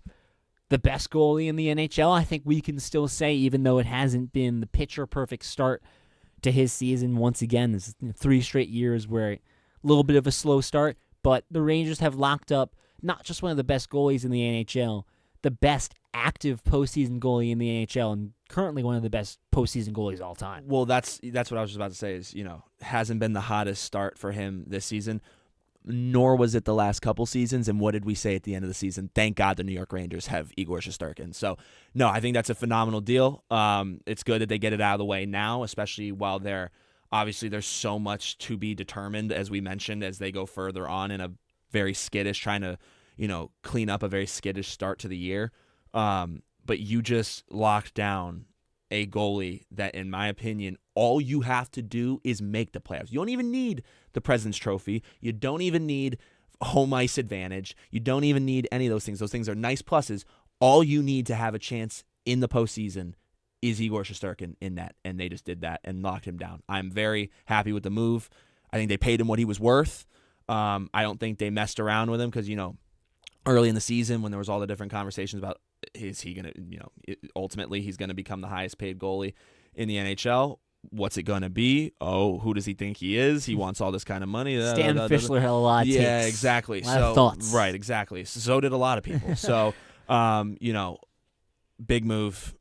the best goalie in the NHL. I think we can still say, even though it hasn't been the picture-perfect start to his season, once again, this is 3 straight years where a little bit of a slow start, but the Rangers have locked up not just one of the best goalies in the NHL, the best active postseason goalie in the NHL, and currently one of the best postseason goalies all time. Well, that's what I was just about to say is, hasn't been the hottest start for him this season, nor was it the last couple seasons. And what did we say at the end of the season? Thank God the New York Rangers have Igor Shesterkin. So, no, I think that's a phenomenal deal. It's good that they get it out of the way now, especially while there's so much to be determined, as we mentioned, as they go further on in a very skittish, trying to, clean up a very skittish start to the year. But you just locked down a goalie that, in my opinion, all you have to do is make the playoffs. You don't even need the President's Trophy. You don't even need home ice advantage. You don't even need any of those things. Those things are nice pluses. All you need to have a chance in the postseason is Igor Shesterkin in net, and they just did that and locked him down. I'm very happy with the move. I think they paid him what he was worth. I don't think they messed around with him because, early in the season when there was all the different conversations about is he going to, ultimately he's going to become the highest paid goalie in the NHL. What's it going to be? Oh, who does he think he is? He wants all this kind of money. Stan Fischler had a lot of takes. Yeah, exactly. A lot of thoughts. Right, exactly. So did a lot of people. So, big move.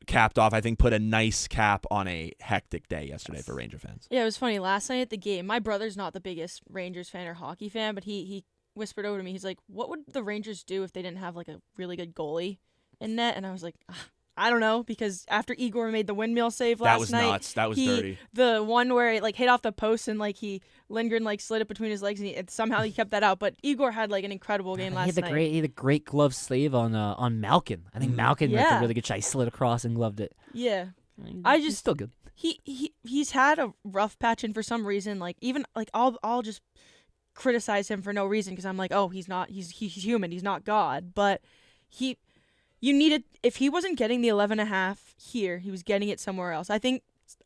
Capped off, I think, put a nice cap on a hectic day yesterday for Ranger fans. Yeah, it was funny. Last night at the game, my brother's not the biggest Rangers fan or hockey fan, but he whispered over to me, he's like, what would the Rangers do if they didn't have a really good goalie in net? And I was like, I don't know, because after Igor made the windmill save last night, that was nuts. That was dirty. The one where it hit off the post and Lindgren slid it between his legs and somehow he kept that out. But Igor had an incredible game last night. He had a great glove save on Malkin. I think Malkin made a really good shot. He slid across and gloved it. Yeah, He's still good. He's had a rough patch, and for some reason, I'll just criticize him for no reason because I'm he's human, he's not God, but you needed, if he wasn't getting the 11.5 here, he was getting it somewhere else. I think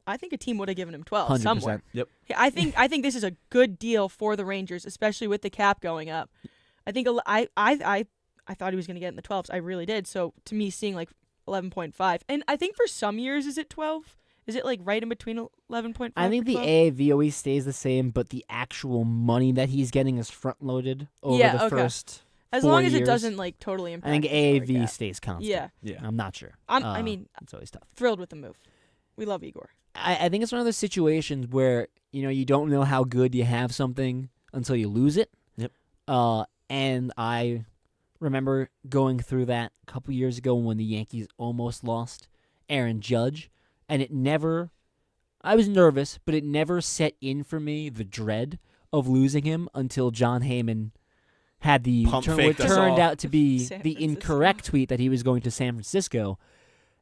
a team would have given him 12 100%. somewhere. Yep. I think this is a good deal for the Rangers, especially with the cap going up. I think I thought he was going to get in the 12s. I really did. So to me, seeing 11.5, and I think for some years is it 12? Is it right in between 11.5? I think the AAV always stays the same, but the actual money that he's getting is front loaded over the first. As 4 long as years. it doesn't totally impact. I think AAV stays constant. Yeah. I'm not sure. I mean, it's always tough. Thrilled with the move. We love Igor. I think it's one of those situations where, you don't know how good you have something until you lose it. Yep. And I remember going through that a couple years ago when the Yankees almost lost Aaron Judge, and I was nervous, but it never set in for me the dread of losing him until John Heyman had what turned out to be the incorrect tweet that he was going to San Francisco.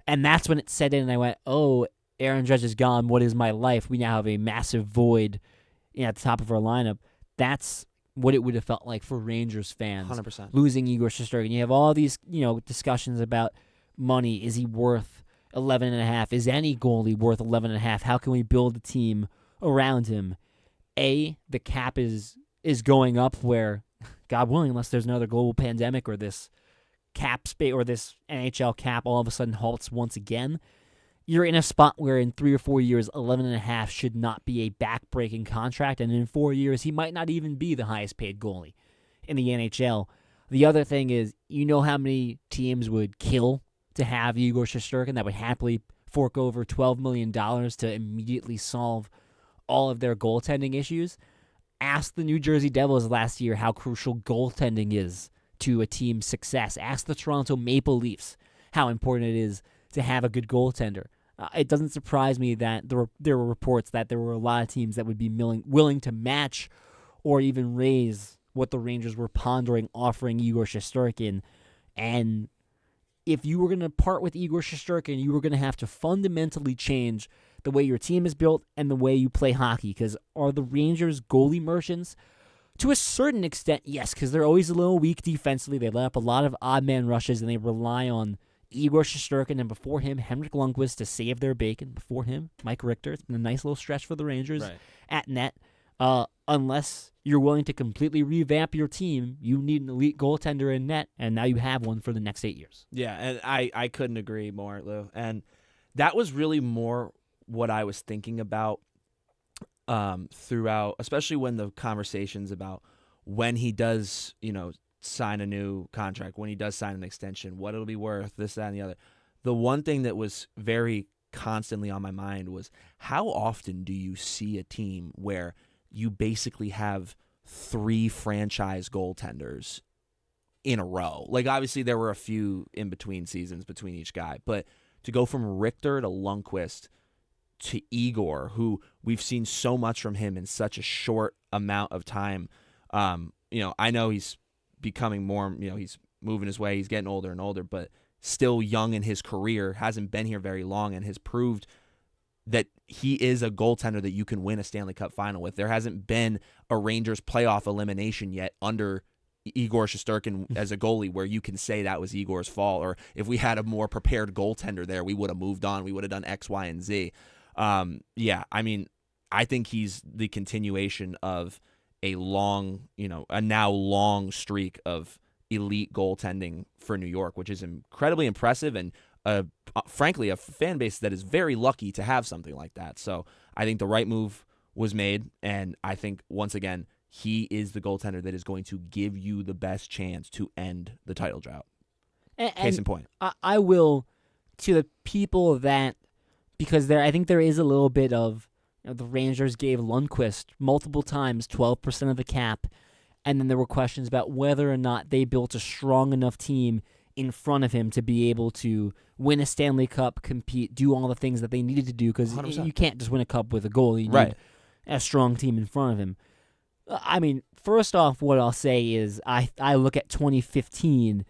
And that's when it set in, and I went, oh, Aaron Judge is gone. What is my life? We now have a massive void at the top of our lineup. That's what it would have felt like for Rangers fans. 100%. Losing Igor Shesterkin. You have all these, discussions about money. Is he worth 11.5? Is any goalie worth 11.5? How can we build a team around him? The cap is going up where, God willing, unless there's another global pandemic or this cap space or this NHL cap all of a sudden halts once again, you're in a spot where in 3 or 4 years, 11.5 should not be a back-breaking contract, and in 4 years, he might not even be the highest-paid goalie in the NHL. The other thing is, how many teams would kill to have Igor Shesterkin that would happily fork over $12 million to immediately solve all of their goaltending issues? Ask the New Jersey Devils last year how crucial goaltending is to a team's success. Ask the Toronto Maple Leafs how important it is to have a good goaltender. It doesn't surprise me that there were reports that there were a lot of teams that would be willing to match or even raise what the Rangers were pondering offering Igor Shesterkin. And if you were going to part with Igor Shesterkin, you were going to have to fundamentally change the way your team is built and the way you play hockey. Because are the Rangers goalie merchants? To a certain extent, yes, because they're always a little weak defensively. They let up a lot of odd man rushes, and they rely on Igor Shesterkin, and before him, Henrik Lundqvist to save their bacon. Before him, Mike Richter. It's been a nice little stretch for the Rangers at net. Unless you're willing to completely revamp your team, you need an elite goaltender in net, and now you have one for the next 8 years. Yeah, and I couldn't agree more, Lou. And that was really more what I was thinking about throughout, especially when the conversations about when he does, sign a new contract, when he does sign an extension, what it'll be worth, this, that, and the other. The one thing that was very constantly on my mind was how often do you see a team where you basically have 3 franchise goaltenders in a row? Like, obviously there were a few in between seasons between each guy, but to go from Richter to Lundqvist to Igor, who we've seen so much from him in such a short amount of time. I know he's becoming more, he's moving his way, he's getting older and older, but still young in his career, hasn't been here very long, and has proved that he is a goaltender that you can win a Stanley Cup final with. There hasn't been a Rangers playoff elimination yet under Igor Shesterkin as a goalie where you can say that was Igor's fault, or if we had a more prepared goaltender there, we would have moved on. We would have done X, Y, and Z. I think he's the continuation of a now long streak of elite goaltending for New York, which is incredibly impressive, and frankly, a fan base that is very lucky to have something like that. So I think the right move was made, and I think, once again, he is the goaltender that is going to give you the best chance to end the title drought. Case in point. I will, to the people that, because I think there is a little bit of, the Rangers gave Lundqvist multiple times 12% of the cap, and then there were questions about whether or not they built a strong enough team in front of him to be able to win a Stanley Cup, compete, do all the things that they needed to do, because you can't just win a cup with a goalie. You need a strong team in front of him. First off, what I'll say is I look at 2015.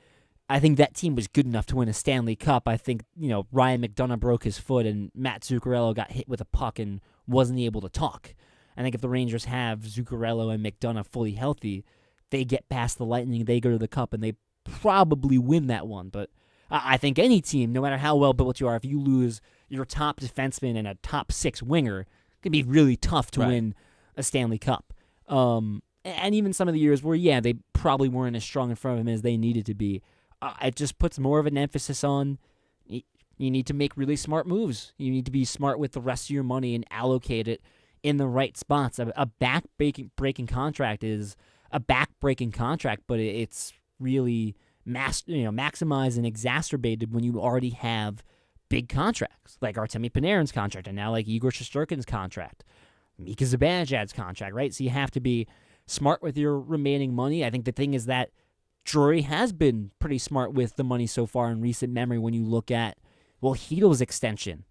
I think that team was good enough to win a Stanley Cup. I think, Ryan McDonough broke his foot and Matt Zuccarello got hit with a puck and wasn't able to talk. I think if the Rangers have Zuccarello and McDonough fully healthy, they get past the Lightning, they go to the Cup, and they probably win that one. But I think any team, no matter how well built you are, if you lose your top defenseman and a top 6 winger, it can be really tough to win a Stanley Cup. And even some of the years where, they probably weren't as strong in front of him as they needed to be. It just puts more of an emphasis on you need to make really smart moves. You need to be smart with the rest of your money and allocate it in the right spots. A back-breaking contract is a back-breaking contract, but it's really maximized and exacerbated when you already have big contracts, like Artemi Panarin's contract, and now like Igor Shesterkin's contract, Mika Zibanejad's contract, right? So you have to be smart with your remaining money. I think the thing is that Drury has been pretty smart with the money so far in recent memory when you look at, well, Hedo's extension,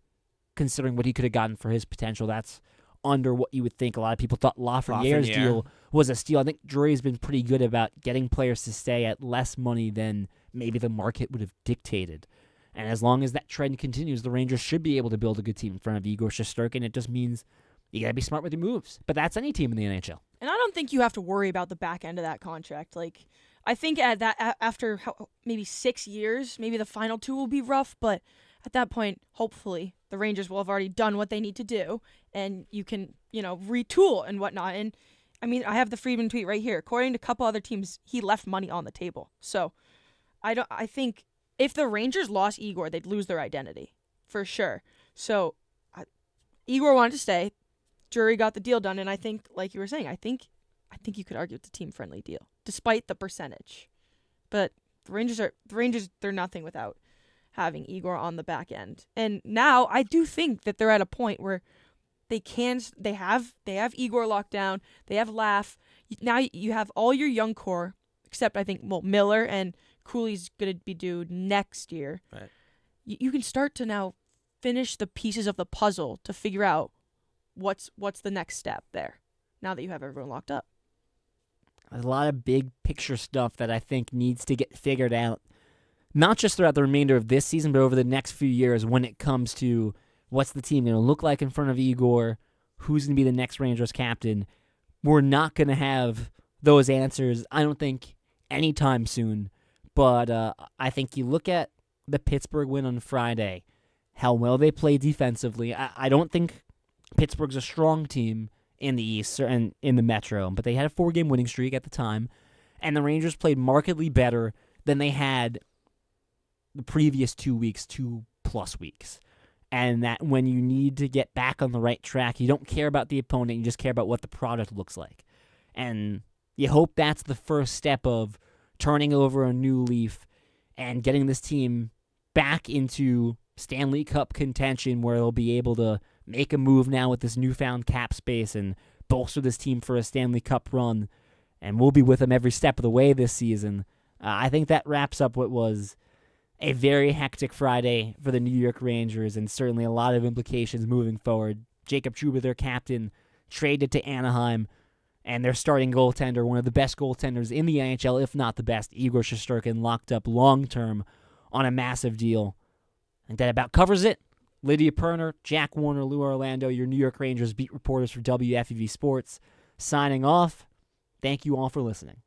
considering what he could have gotten for his potential. That's under what you would think. A lot of people thought Lafreniere's deal was a steal. I think Drury's been pretty good about getting players to stay at less money than maybe the market would have dictated. And as long as that trend continues, the Rangers should be able to build a good team in front of Igor Shesterkin. It just means you got to be smart with your moves. But that's any team in the NHL. And I don't think you have to worry about the back end of that contract. Like, I think after maybe 6 years, maybe the final 2 will be rough, but at that point, hopefully, the Rangers will have already done what they need to do, and you can, retool and whatnot. And, I mean, I have the Friedman tweet right here. According to a couple other teams, he left money on the table. So, I think if the Rangers lost Igor, they'd lose their identity, for sure. So, Igor wanted to stay. Drury got the deal done, and I think, like you were saying, I think you could argue it's a team-friendly deal, despite the percentage. But the Rangers, they're nothing without having Igor on the back end. And now I do think that they're at a point where they have Igor locked down. They have Laugh. Now you have all your young core, except I think Miller and Cooley's going to be due next year. Right. You can start to now finish the pieces of the puzzle to figure out what's the next step there. Now that you have everyone locked up. There's a lot of big picture stuff that I think needs to get figured out, not just throughout the remainder of this season, but over the next few years when it comes to what's the team going to look like in front of Igor, who's going to be the next Rangers captain. We're not going to have those answers, I don't think, anytime soon. But I think you look at the Pittsburgh win on Friday, how well they play defensively. I don't think Pittsburgh's a strong team in the East and in the Metro, but they had a 4-game winning streak at the time, and the Rangers played markedly better than they had the previous 2 weeks, 2+ weeks. And that when you need to get back on the right track, you don't care about the opponent, you just care about what the product looks like. And you hope that's the first step of turning over a new leaf and getting this team back into Stanley Cup contention where they'll be able to make a move now with this newfound cap space and bolster this team for a Stanley Cup run. And we'll be with them every step of the way this season. I think that wraps up what was a very hectic Friday for the New York Rangers and certainly a lot of implications moving forward. Jacob Trouba, their captain, traded to Anaheim, and their starting goaltender, one of the best goaltenders in the NHL, if not the best, Igor Shesterkin, locked up long-term on a massive deal. I think that about covers it. Lydia Pirner, Jack Warner, Lou Orlando, your New York Rangers beat reporters for WFUV Sports, signing off. Thank you all for listening.